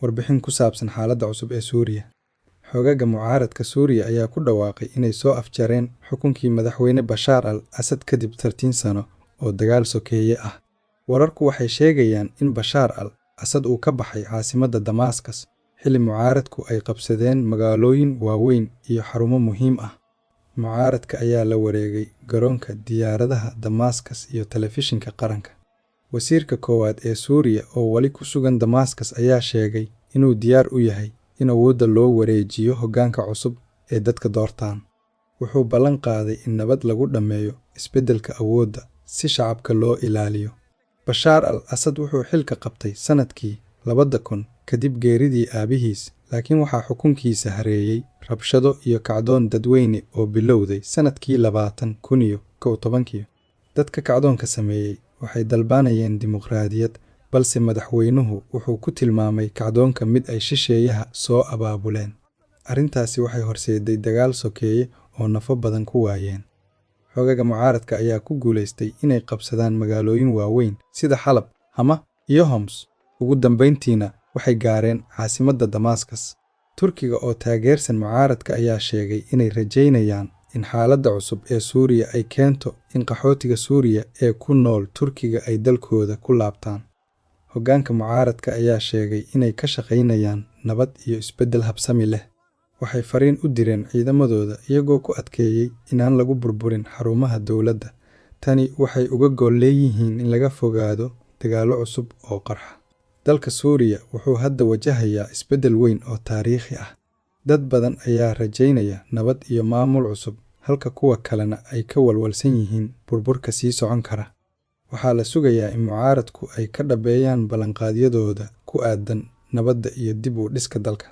Warbixin ku saabsan xaaladda cusub ee Suuriya. Xoogagga mucaaradka Suuriya ayaa ku dhawaaqay inay soo afjareen xukunkii madaxweyne Bashaar al-Assad kadib 13 sano oo dagaal sokeeye ah. Wararku waxay sheegayaan in Bashaar al-Assad uu ka baxay caasimadda Damascus xilli mucaaradku ay qabsadeen magaalooyin waaweyn iyo xarumo muhiim ah. Mucaaradka ayaa la wareegay garoonka diyaaradaha Damascus iyo telefishinka qaranka. Wasiirka koowaad ee Suuriya oo wali ku sugan Damascus ayaa sheegay inuu diyaar u yahay in awoodda loo wareejiyo hoggaanka cusub ee dadka doortaan. Wuxuu ballan qaaday in nabad lagu dhammeeyo isbeddelka awoodda si shacabka loo ilaaliyo. Bashaar al-Assad wuxuu xilka qabtay sanadkii 2000 kadib geeridii aabihiis, laakiin waxaa xukunkiisa hareeyay rabshado iyo kacdoon dadweyne oo bilowday sanadkii 2011. Dadka kacdoonka sameeyay waxay dalbanayeen dimuqraadiyad, balse madaxweynuhu wuxuu ku tilmaamay kacdoonka mid ay shisheeyaha soo abaabuleen. Arrintaasi waxay horseeday dagaal sokeeye oo nafo badan ku waayeen. Xoogagga mucaaradka ayaa ku guuleystay inay qabsadaan magaalooyin waaweyn sida Xalab, Hama iyo Homs. Ugu dambeyntiina waxay gaareen caasimadda Damascus. Turkiga oo taageersan mucaaradka ayaa sheegay inay rajaynayaan in xaaladda cusub ee Suuriya ay keento in qaxootiga Suuriya ee ku nool Turkiga ay dalkooda ku laabtaan. Hoggaanka mucaaradka ayaa sheegay inay ka shaqaynayaan nabad iyo isbeddel habsami leh. Waxay fariin u direen ciidamadooda iyagoo ku adkeeyay inaan lagu burburin xarumaha dowladda. Tani waxay uga gol leeyihiin in laga fogaado dagaallo cusub oo qarxa. Dalka Suuriya wuxuu hadda wajahayaa isbeddel weyn oo taariikhi ah. Dad badan ayaa rajaynaya nabad iyo maamul cusub, halka kuwa kalena ay ka walwalsan yihiin burburka sii socon kara. Waxaa la sugayaa in mucaaradku ay ka dhabeeyaan ballanqaadyadooda ku aadan nabadda iyo dib u dhiska dalka.